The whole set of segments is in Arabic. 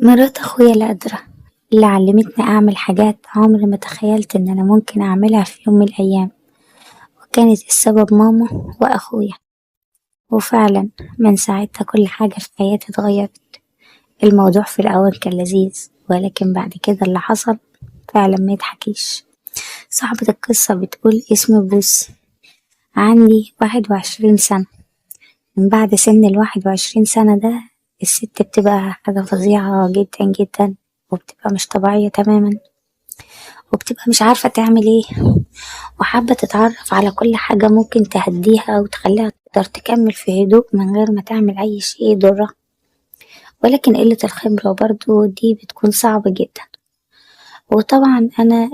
مرات أخويا القادرة اللي علمتني أعمل حاجات عمري ما تخيلت إن أنا ممكن أعملها في يوم من الأيام، وكانت السبب ماما وأخويا. وفعلا من ساعتها كل حاجة في حياتي اتغيرت. الموضوع في الأول كان لذيذ، ولكن بعد كده اللي حصل فعلا ما يضحكيش. صاحبة القصة بتقول اسمي بوسي، عندي 21 سنة. من بعد سن ال21 سنة ده الست بتبقى حاجة فظيعة جدا جدا، وبتبقى مش طبيعية تماما، وبتبقى مش عارفة تعمل ايه، وحابة تتعرف على كل حاجة ممكن تهديها وتخليها تقدر تكمل في هدوء من غير ما تعمل أي شيء يضرها. ولكن قلة الخبرة برضو دي بتكون صعبة جدا. وطبعا أنا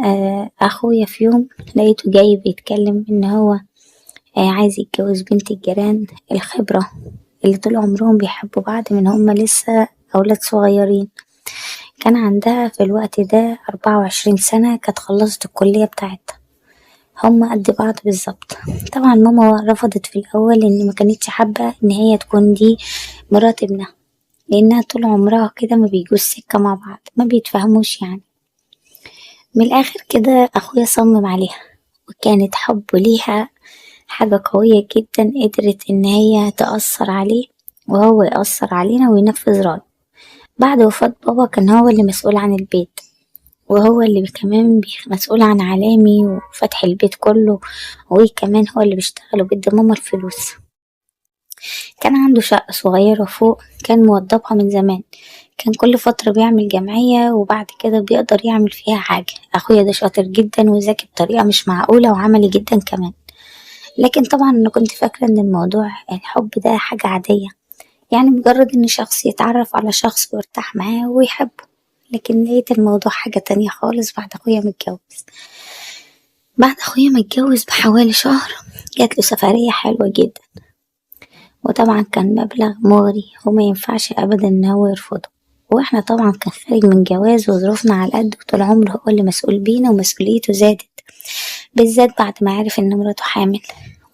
أخويا في يوم لقيته جاي بيتكلم إن هو عايز يتجوز بنت الجيران. الخبرة اللي طول عمرهم بيحبوا بعض من هما لسه أولاد صغيرين. كان عندها في الوقت ده 24 سنة، كانت خلصت الكلية بتاعتها. هما قد بعض بالظبط. طبعا ماما رفضت في الأول، إن ما كانتش حابة إن هي تكون دي مرات ابنها، لأنها طول عمرها كده ما بيجوش سكة مع بعض، ما بيتفهموش يعني. من الآخر كده أخويا صمم عليها، وكانت حبه ليها حاجة قوية جدا، قدرت إن هي تأثر عليه وهو يأثر علينا وينفذ رأيه. بعد وفاة بابا كان هو اللي مسؤول عن البيت، وهو اللي كمان مسؤول عن علامي وفتح البيت كله، وكمان هو اللي بيشتغل وبيدي ماما الفلوس. كان عنده شقة صغيرة فوق، كان موضبها من زمان. كان كل فترة بيعمل جمعية وبعد كده بيقدر يعمل فيها حاجة. أخويا ده شاطر جدا وذكي بطريقة مش معقولة وعملي جدا كمان. لكن طبعا أنا كنت فاكرة إن الموضوع الحب ده حاجة عادية، يعني مجرد إن شخص يتعرف على شخص ويرتاح معاه ويحبه. لكن لقيت الموضوع حاجة تانية خالص بعد أخويا متجوز. بعد أخويا متجوز بحوالي شهر جاتله سفرية حلوة جدا، وطبعا كان مبلغ مغري وما ينفعش أبدا إن هو يرفضه. واحنا طبعا كان خارج من جواز وظروفنا على قد، وطول عمره هو اللي مسؤول بينا ومسؤوليته زادت، بالذات بعد ما عرف إن مراته حامل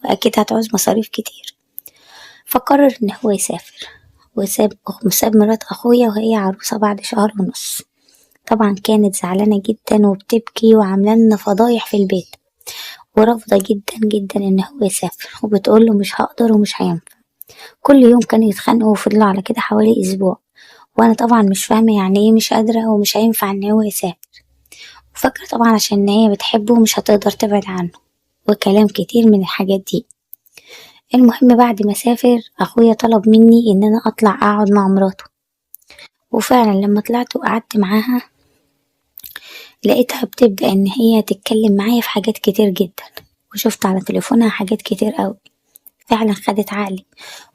وأكيد هتعوز مصاريف كتير. فقرر إن هو يسافر، وساب مرات أخويا وهي عروسة بعد شهر ونص. طبعا كانت زعلانة جدا وبتبكي وعاملة لنا فضايح في البيت، ورافضة جدا جدا إن هو يسافر، وبتقوله مش هقدر ومش هينفع. كل يوم كانوا يتخانقوا وفضلوا على كده حوالي أسبوع. وأنا طبعا مش فاهمة يعني ايه مش قادرة ومش هينفع إن هو يسافر، وفاكرة طبعا عشان إن هي بتحبه ومش هتقدر تبعد عنه، وكلام كتير من الحاجات دي. المهم بعد ما سافر أخويا طلب مني إن أنا أطلع أقعد مع مراته. وفعلا لما طلعت وقعدت معاها لقيتها بتبدأ إن هي تتكلم معايا في حاجات كتير جدا، وشفت على تليفونها حاجات كتير أوي. فعلا خدت عقلي،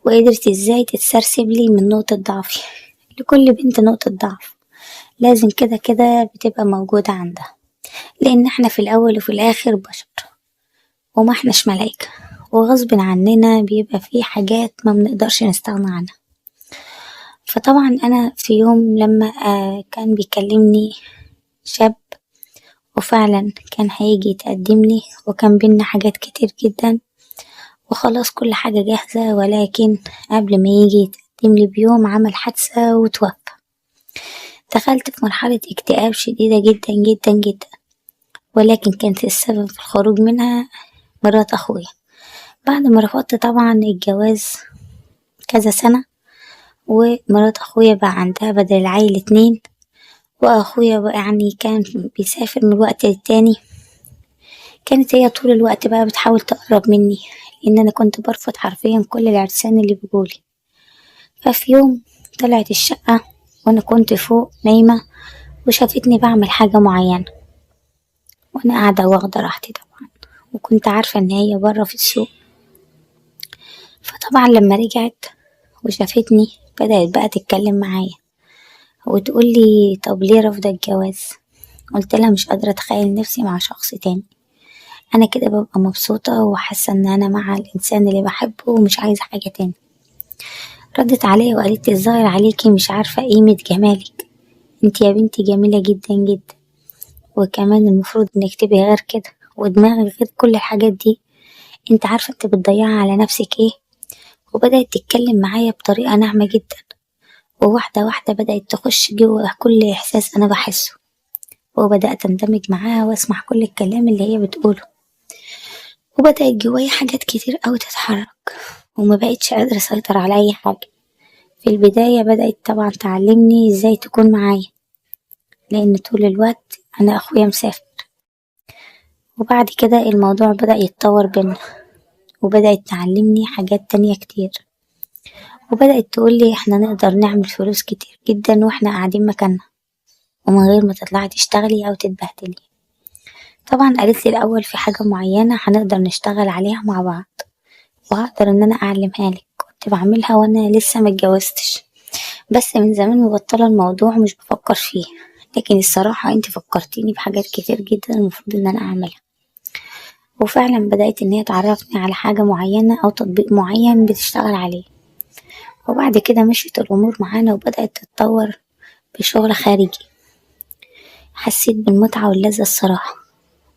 وقدرت ازاي تتسرسب لي من نقطة ضعفي. لكل بنت نقطة ضعف لازم كده كده بتبقى موجودة عندها، لأن احنا في الأول وفي الآخر بشر، وما احناش ملايكة، وغصب عننا بيبقى في حاجات ما بنقدرش نستغنى عنها. فطبعا أنا في يوم لما كان بيكلمني شاب، وفعلا كان هيجي يتقدم لي، وكان بينا حاجات كتير جدا، وخلاص كل حاجة جاهزة. ولكن قبل ما يجي يتقدم لي بيوم عمل حادثة وتوفى. دخلت في مرحلة اكتئاب شديدة جدا جدا جدا، ولكن كانت السبب في الخروج منها مرات أخويا. بعد ما رفضت طبعا الجواز كذا سنة، ومرات أخويا بقى عندها بدل العيل 2، وأخويا بقى يعني كان بيسافر من وقت للتاني. كانت هي طول الوقت بقى بتحاول تقرب مني، لأن أنا كنت برفض حرفيا كل العرسان اللي بيجولي. ففي يوم طلعت الشقة وأنا كنت فوق نايمة، وشافتني بعمل حاجة معينة وأنا قاعدة واخدة راحتي طبعا، وكنت عارفة إن هي برا في السوق. فطبعا لما رجعت وشافتني بدأت بقى تتكلم معايا وتقولي طب ليه رافضة الجواز. قلت لها مش قادرة أتخيل نفسي مع شخص تاني، أنا كده ببقى مبسوطة وحاسة إن أنا مع الإنسان اللي بحبه ومش عايزة حاجة تاني. ردت عليا وقالت لي الظاهر عليكي مش عارفة قيمة جمالك، انت يا بنتي جميلة جدا جدا، وكمان المفروض انك تبقي غير كده ودماغك غير كل الحاجات دي. انت عارفة انت بتضيعي على نفسك ايه. وبدأت تتكلم معايا بطريقة ناعمة جدا، وواحدة واحدة بدأت تخش جوا كل إحساس أنا بحسه، وبدأت أندمج معاها وأسمع كل الكلام اللي هي بتقوله، وبدأت جوايا حاجات كتير أوي تتحرك، ومبقتش قادرة أسيطر على أي حاجة. في البداية بدأت طبعا تعلمني ازاي تكون معايا، لأن طول الوقت أنا أخويا مسافر. وبعد كده الموضوع بدأ يتطور بينا، وبدأت تعلمني حاجات تانية كتير، وبدأت تقولي احنا نقدر نعمل فلوس كتير جدا واحنا قاعدين مكاننا، ومن غير ما تطلعي تشتغلي أو تتبهدلي. طبعا قالت لي الأول في حاجة معينة هنقدر نشتغل عليها مع بعض، وهقدر إن أنا أعلمها لك. كنت بعملها وأنا لسه متجوزتش، بس من زمان مبطلة الموضوع ومش بفكر فيه، لكن الصراحة انت فكرتيني بحاجات كتير جدا المفروض ان انا اعملها. وفعلا بدأت ان هي تعرفني على حاجة معينة او تطبيق معين بتشتغل عليه، وبعد كده مشيت الامور معانا وبدأت تتطور بشغل خارجي. حسيت بالمتعة واللذة الصراحة،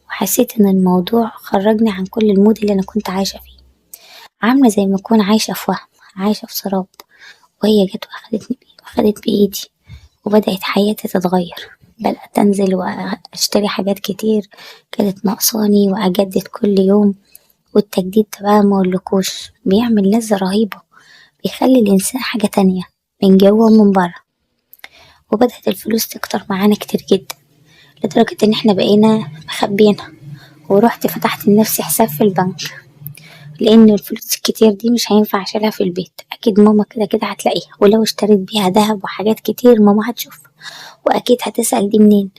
وحسيت ان الموضوع خرجني عن كل المود اللي انا كنت عايشة فيه، عاملة زي ما اكون عايشة في وهم، عايشة في سراب، وهي جت واخدت بإيدي، وبدأت حياتي تتغير. بدأت أنزل وأشتري حاجات كتير كانت ناقصاني وأجدد كل يوم، والتجديد ده بقى مقولكوش بيعمل لذة رهيبة، بيخلي الإنسان حاجة تانية من جوه ومن بره. وبدأت الفلوس تكتر معانا كتير جدا، لدرجة إن احنا بقينا مخبينها. ورحت فتحت لنفسي حساب في البنك، لأن الفلوس الكتير دي مش هينفع أشيلها في البيت، أكيد ماما كده كده هتلاقيها، ولو اشتريت بيها دهب وحاجات كتير ماما هتشوفها وأكيد هتسأل دي منين.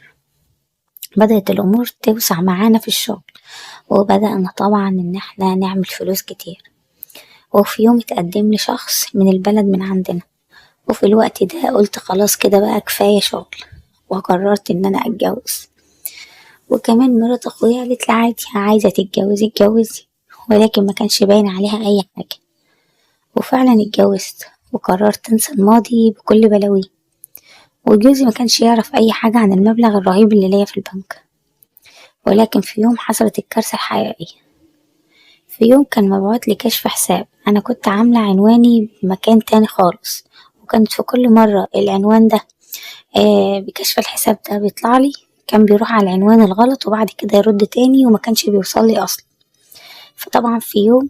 بدأت الأمور توسع معانا في الشغل، وبدأنا طبعا إن احنا نعمل فلوس كتير. وفي يوم اتقدم لي شخص من البلد من عندنا، وفي الوقت ده قلت خلاص كده بقى كفاية شغل، وقررت إن أنا أتجوز. وكمان مرات أخويا قالت لي عادي عايزة تتجوزي اتجوزي، ولكن ما كانش باين عليها أي حاجة. وفعلا اتجوزت وقررت أنسى الماضي بكل بلاويه، وجوزي ما كانش يعرف أي حاجة عن المبلغ الرهيب اللي ليا في البنك. ولكن في يوم حصلت الكارثة الحقيقية. في يوم كان مبعوت لي كشف حساب، أنا كنت عاملة عنواني بمكان تاني خالص، وكانت في كل مرة العنوان ده بكشف الحساب ده بيطلعلي كان بيروح على العنوان الغلط وبعد كده يرد تاني وما كانش بيوصلي أصلا. فطبعا في يوم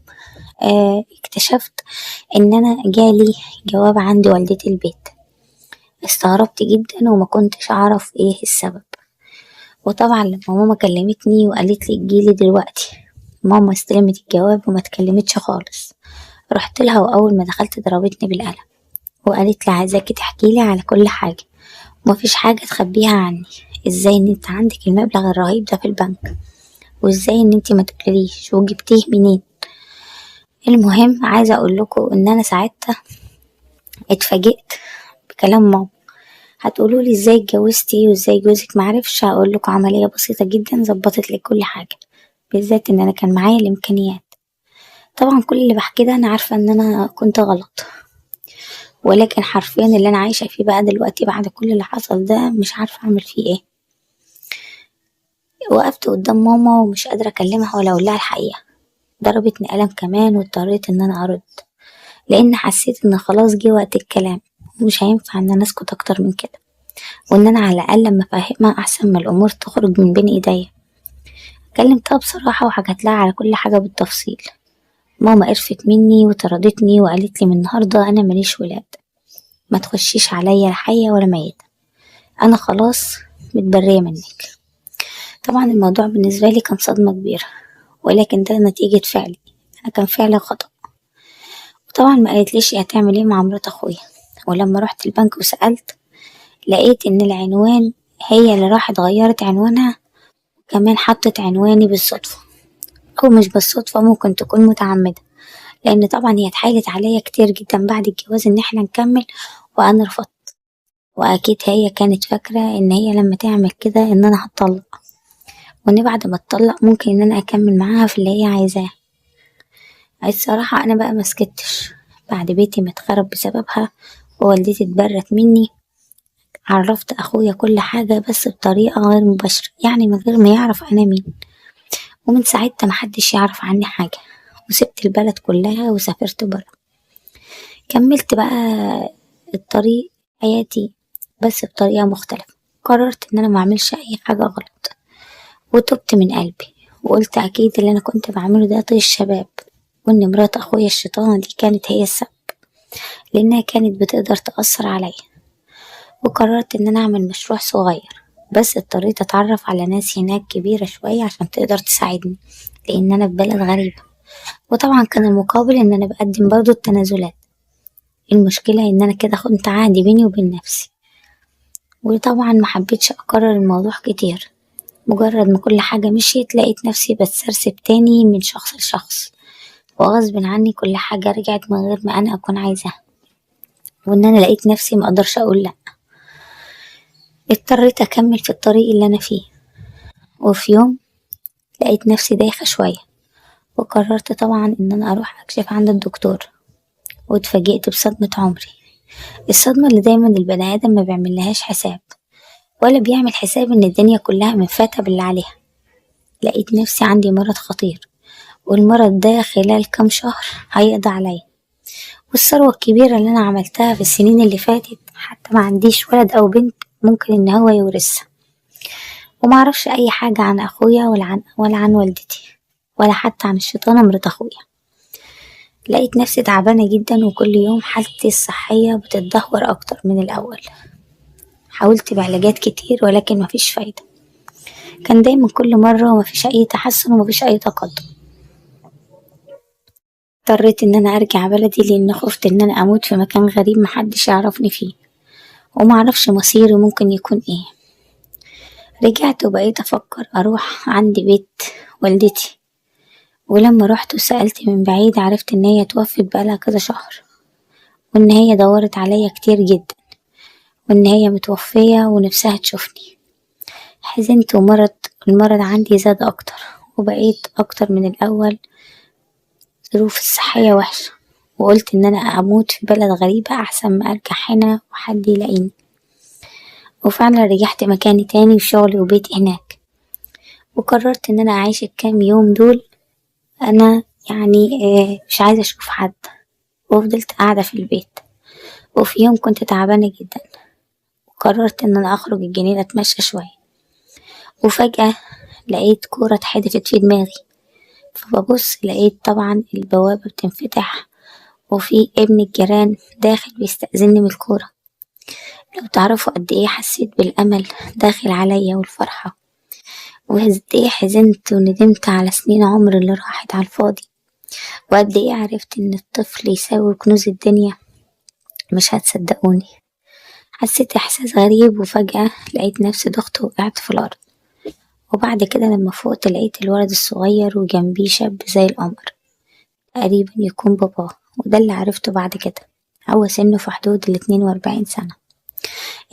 اكتشفت إن أنا جالي جواب عند والدتي البيت. استغربت جدا وما كنتش أعرف إيه السبب. وطبعا لما ماما كلمتني وقالت لي تجيلي دلوقتي، ماما استلمت الجواب وما اتكلمتش خالص. رحت لها وأول ما دخلت ضربتني بالقلم وقالت لي عايزاكي تحكيلي على كل حاجة، ومفيش حاجة تخبيها عني. ازاي ان انت عندك المبلغ الرهيب ده في البنك، وازاي ان انت ما تقوليش وجبتيه منين. المهم عايزة اقول لكم ان انا ساعتها اتفاجئت بكلام ماما. هتقولولي ازاي اتجوزتي وازاي جوزك معرفش، هقول لكم عملية بسيطة جدا ظبطت لي كل حاجة، بالذات ان انا كان معايا الامكانيات. طبعا كل اللي بحكي ده انا عارفة ان انا كنت غلط، ولكن حرفيا اللي انا عايشة فيه بقى دلوقتي بعد كل اللي حصل ده مش عارفة اعمل فيه ايه. وقفت قدام ماما ومش قادرة اكلمها ولا اقولها الحقيقة. ضربتني قلم كمان واضطريت ان انا ارد، لان حسيت ان خلاص جه وقت الكلام ومش هينفع ان انا اسكت اكتر من كده، وان انا على الاقل لما افهمها احسن ما الامور تخرج من بين ايديا. كلمتها بصراحة وحكت لها على كل حاجة بالتفصيل. ماما قرفت مني وطردتني وقالت لي من النهاردة انا ماليش ولاد، ما تخشيش عليا لا حية ولا ميتة، انا خلاص متبرية منك. طبعا الموضوع بالنسبة لي كان صدمة كبيرة، ولكن ده نتيجة فعلي، انا كان فعلي خطأ. وطبعا ما قالتليش هتعمل ايه مع مرات اخويا. ولما رحت البنك وسألت لقيت ان العنوان هي اللي راحت غيرت عنوانها، كمان حطت عنواني بالصدفة، او مش بالصدفة ممكن تكون متعمدة، لان طبعا هي اتحايلت عليا كتير جدا بعد الجواز ان احنا نكمل وانا رفضت. واكيد هي كانت فاكرة ان هي لما تعمل كده ان انا هتطلق، وان بعد ما اتطلق ممكن ان انا اكمل معاها في اللي هي عايزاه. الصراحة انا بقى مسكتش، بعد بيتي متخرب بسببها ووالدتي اتبرت مني. عرفت اخويا كل حاجة بس بطريقة غير مباشرة، يعني من غير ما يعرف انا مين. ومن ساعتها محدش يعرف عني حاجة، وسبت البلد كلها وسافرت برا. كملت بقى الطريق حياتي بس بطريقة مختلفة. قررت إن أنا معملش أي حاجة غلط وتوبت من قلبي وقلت أكيد اللي أنا كنت بعمله ده طيش الشباب، وإن مرات أخويا الشيطانة دي كانت هي السبب لأنها كانت بتقدر تأثر عليا. وقررت إن أنا أعمل مشروع صغير، بس اضطريت أتعرف على ناس هناك كبيرة شوية عشان تقدر تساعدني لأن أنا في بلد غريبة. وطبعا كان المقابل إن أنا بقدم برضه التنازلات. المشكلة إن أنا كده خنت عهدي بيني وبين نفسي، وطبعا محبتش أكرر الموضوع كتير. مجرد ما كل حاجة مشيت لقيت نفسي بتسرسب تاني من شخص لشخص، وغصب عني كل حاجة رجعت من غير ما أنا أكون عايزاها، وإن أنا لقيت نفسي مقدرش أقول لأ. اضطريت أكمل في الطريق اللي أنا فيه. وفي يوم لقيت نفسي دايخة شوية، وقررت طبعا إن أنا أروح أكشف عند الدكتور. واتفاجئت بصدمة عمري، الصدمة اللي دايما البني آدم ما بيعملهاش حساب، ولا بيعمل حساب إن الدنيا كلها منفتة باللي عليها. لقيت نفسي عندي مرض خطير، والمرض ده خلال كام شهر هيقضي عليا، والثروة الكبيرة اللي أنا عملتها في السنين اللي فاتت حتى ما عنديش ولد أو بنت ممكن إن هو يورثها. ومعرفش أي حاجة عن أخويا ولا عن والدتي، ولا حتى عن الشيطانة مرات أخويا. لقيت نفسي تعبانة جدا، وكل يوم حالتي الصحية بتتدهور أكتر من الأول. حاولت بعلاجات كتير ولكن مفيش فايدة، كان دايما كل مرة مفيش أي تحسن ومفيش أي تقدم. اضطريت إن أنا أرجع بلدي لأن خفت إن أنا أموت في مكان غريب محدش يعرفني فيه، ومعرفش مصيري ممكن يكون إيه. رجعت وبقيت أفكر أروح عند بيت والدتي، ولما رحت وسألت من بعيد عرفت إن هي توفت بقالها كذا شهر، وإن هي دورت عليا كتير جدا، وإن هي متوفية ونفسها تشوفني. حزنت المرض عندي زاد أكتر، وبقيت أكتر من الأول. ظروفي الصحية وحشة، وقلت إن أنا أموت في بلد غريبة أحسن ما أرجع هنا وحد يلاقيني. وفعلا رجعت مكاني تاني وشغلي وبيتي هناك، وقررت إن أنا أعيش الكام يوم دول أنا مش عايزة أشوف حد. وفضلت قاعدة في البيت. وفي يوم كنت تعبانة جدا، وقررت إن أنا أخرج الجنينة أتمشى شوية، وفجأة لقيت كورة اتحدفت في دماغي. فببص لقيت طبعا البوابة بتنفتح، وفي ابن الجيران داخل بيستأذني من الكورة. لو تعرفوا قد ايه حسيت بالأمل داخل عليا والفرحة، وقد ايه حزنت وندمت على سنين عمر اللي راحت على الفاضي، وقد ايه عرفت ان الطفل يساوي كنوز الدنيا. مش هتصدقوني، حسيت احساس غريب، وفجأة لقيت نفسي دخت وقعت في الارض. وبعد كده لما فوقت لقيت الولد الصغير وجنبيه شاب زي القمر، تقريبا يكون باباه. وده اللي عرفته بعد كده، هو سنه في حدود 42 سنة.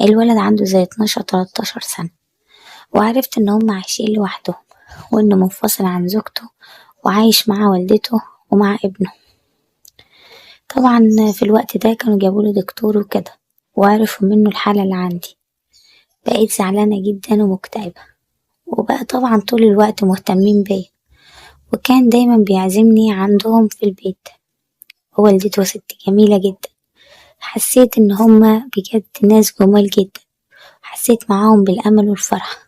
الولد عنده زي 12 13 سنة. وعرفت ان هم عايشين لوحدهم، وانه منفصل عن زوجته وعايش مع والدته ومع ابنه. طبعا في الوقت ده كانوا جابوله دكتور وكده، وعرفوا منه الحالة اللي عندي. بقيت زعلانة جدا ومكتئبة، وبقى طبعا طول الوقت مهتمين بيا، وكان دايما بيعزمني عندهم في البيت. ووالدته ست جميلة جدا، حسيت ان هما بجد ناس جمال جدا. حسيت معاهم بالأمل والفرحة.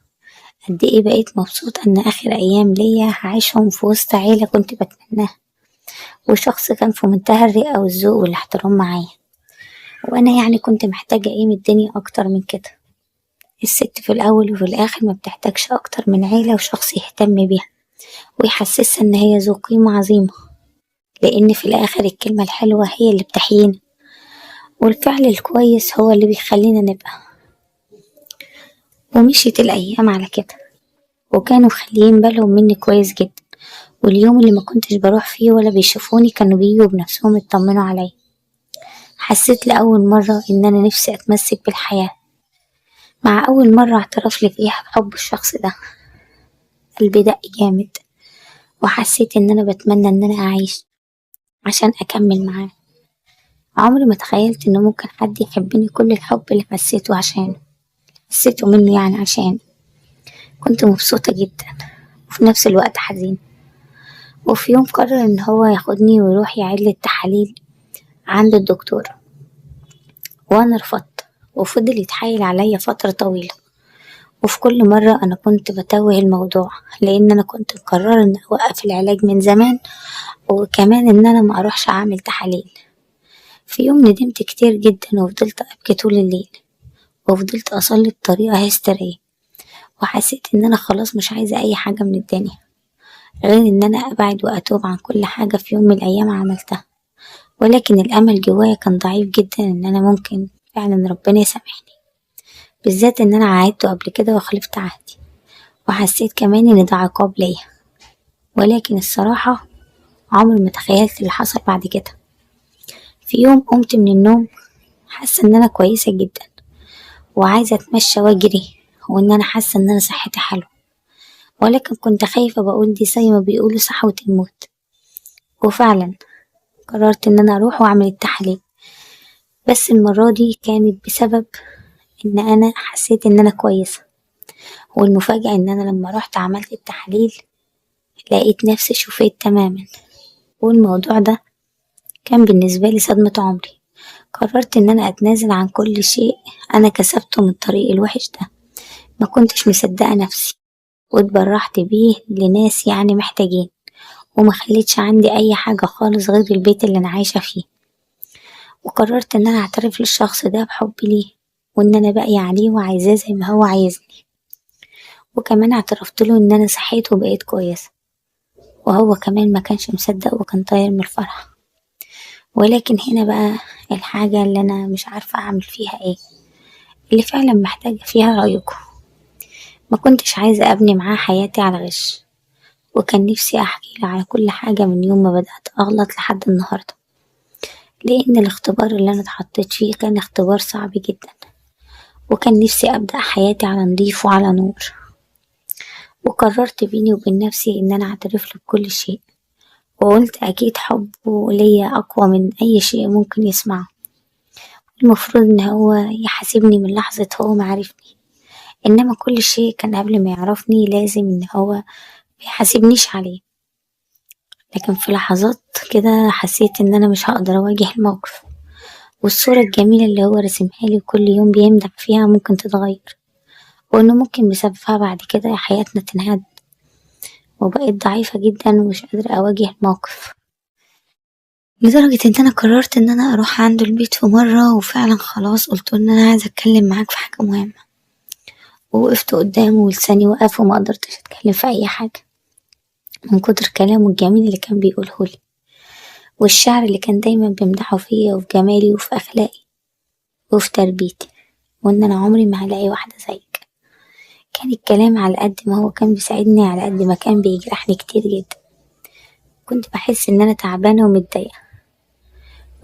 قد ايه بقيت مبسوطة ان اخر ايام ليا هعيشهم في وسط عيلة كنت بتمناها، وشخص كان في منتهى الرقة والذوق والاحترام معايا. وانا كنت محتاجة ايه من الدنيا اكتر من كده؟ الست في الاول وفي الاخر ما بتحتاجش اكتر من عيلة وشخص يهتم بيها ويحسسها ان هي ذو قيمة عظيمة، لان في الاخر الكلمة الحلوة هي اللي بتحيينا، والفعل الكويس هو اللي بيخلينا نبقى. ومشيت الايام على كده، وكانوا مخليين بالهم مني كويس جدا. واليوم اللي ما كنتش بروح فيه ولا بيشوفوني كانوا بيجوا بنفسهم يطمنوا عليا. حسيت لأول مرة إن أنا نفسي أتمسك بالحياة. مع أول مرة اعترف لي فيها بحب الشخص ده، قلبي دق جامد، وحسيت إن أنا بتمنى إن أنا أعيش عشان أكمل معاه. عمري ما تخيلت إنه ممكن حد يحبني كل الحب اللي حسيته منه عشان كنت مبسوطة جدا وفي نفس الوقت حزين. وفي يوم قرر إن هو ياخدني ويروح يعيد لي التحاليل عند الدكتور، وأنا رفضت وفضل يتحايل عليا فترة طويلة، وفي كل مرة أنا كنت بتوه الموضوع لأن أنا كنت مقررة إن أوقف العلاج من زمان، وكمان إن أنا ما أروحش أعمل تحاليل. في يوم ندمت كتير جدا وفضلت أبكي طول الليل، وفضلت أصلي بطريقة هستيرية، وحسيت إن أنا خلاص مش عايزة أي حاجة من الدنيا غير إن أنا أبعد وأتوب عن كل حاجة في يوم من الأيام عملتها. ولكن الأمل جوايا كان ضعيف جدا إن أنا ممكن فعلا ربنا يسامحني، بالذات إن أنا عاهدته قبل كده وخلفت عهدي، وحسيت كمان إن ده عقاب ليا. ولكن الصراحة عمري ما تخيلت اللي حصل بعد كده. في يوم قمت من النوم حاسة إن أنا كويسة جدا وعايزة أتمشى وأجري، وإن أنا حاسة إن أنا صحتي حلوة، ولكن كنت خايفة بقول دي زي ما بيقولوا صحوة الموت. وفعلا قررت إن أنا أروح وأعمل التحاليل، بس المرة دي كانت بسبب إن أنا حسيت إن أنا كويسة. والمفاجأة إن أنا لما روحت عملت التحاليل لقيت نفسي شفيت تماما، والموضوع ده كان بالنسبة لي صدمة عمري. قررت إن أنا أتنازل عن كل شيء أنا كسبته من الطريق الوحش ده، ما كنتش مصدقة نفسي، واتبرعت بيه لناس يعني محتاجين، وما خليتش عندي أي حاجة خالص غير البيت اللي أنا عايشة فيه. وقررت إن أنا أعترف للشخص ده بحبي ليه، وإن أنا باقية عليه وعايزاه زي ما هو عايزني. وكمان اعترفت له إن أنا صحيت وبقيت كويسة، وهو كمان ما كانش مصدق وكان طاير من الفرح. ولكن هنا بقى الحاجة اللي أنا مش عارفة أعمل فيها إيه، اللي فعلا محتاجة فيها رأيكم. ما كنتش عايزة أبني معاه حياتي على غش، وكان نفسي أحكي له على كل حاجة من يوم ما بدأت أغلط لحد النهاردة، لأن الاختبار اللي أنا اتحطيت فيه كان اختبار صعب جدا، وكان نفسي أبدأ حياتي على نضيف وعلى نور. وقررت بيني وبين نفسي إن أنا أعترف له بكل شيء، وقلت أكيد حبه ليا أقوى من أي شيء ممكن يسمعه. المفروض إن هو يحاسبني من لحظة هو معرفني، إنما كل شيء كان قبل ما يعرفني لازم إن هو ميحاسبنيش عليه. لكن في لحظات كده حسيت إن أنا مش هقدر أواجه الموقف، والصورة الجميلة اللي هو رسمهالي وكل يوم بيمدح فيها ممكن تتغير، وإنه ممكن بسببها بعد كده حياتنا تنهد. وبقيت ضعيفة جدا ومش قادرة أواجه الموقف، لدرجة إن أنا قررت إن أنا أروح عنده البيت في مرة، وفعلا خلاص قلتله إن أنا عايزة أتكلم معاك في حاجة مهمة. ووقفت قدامه ولساني وقف وما قدرتش أتكلم في أي حاجة من كتر كلامه الجميل اللي كان بيقولهولي، والشعر اللي كان دايما بيمدحه فيا وفي جمالي وفي أخلاقي وفي تربيتي، وإن أنا عمري ما هلاقي واحدة زيك. كان الكلام على قد ما هو كان بيساعدني على قد ما كان بيجرحني كتير جدا. كنت بحس إن أنا تعبانة ومتضايقة،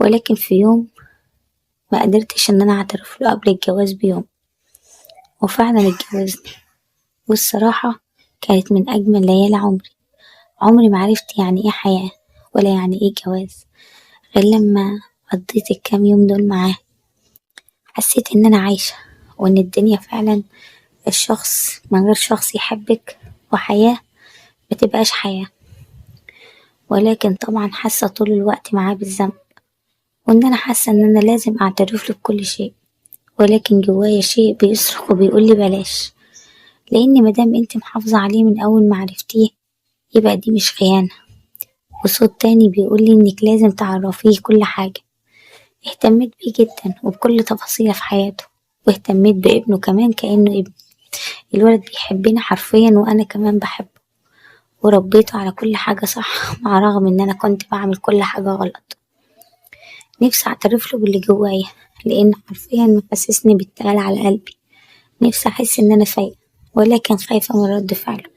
ولكن في يوم ما قدرتش إن أنا أعترف له قبل الجواز بيوم، وفعلا اتجوزني. والصراحة كانت من أجمل ليالي عمري. عمري ما عرفت يعني إيه حياة ولا يعني إيه جواز غير لما قضيت الكام يوم دول معاه. حسيت إن أنا عايشة، وإن الدنيا فعلا الشخص من غير شخص يحبك وحياة متبقاش حياة. ولكن طبعا حاسة طول الوقت معاه بالذنب، وإن أنا حاسة إن أنا لازم أعترفله بكل شيء، ولكن جوايا شيء بيصرخ وبيقولي بلاش، لأن مادام انت محافظة عليه من أول ما عرفتيه يبقى دي مش خيانة. وصوت تاني بيقولي إنك لازم تعرفيه كل حاجة. اهتميت بيه جدا وبكل تفاصيلة في حياته، واهتميت بابنه كمان كأنه ابني. الولد بيحبني حرفيا وأنا كمان بحبه، وربيته على كل حاجة صح مع رغم إن أنا كنت بعمل كل حاجة غلط. نفسي أعترفله باللي جوايا، لأن حرفيا محسسني بالتقال على قلبي. نفسي أحس إن أنا فايقة، ولكن خايفة من رد فعله.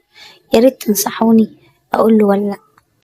ياريت تنصحوني أقوله ولا لأ.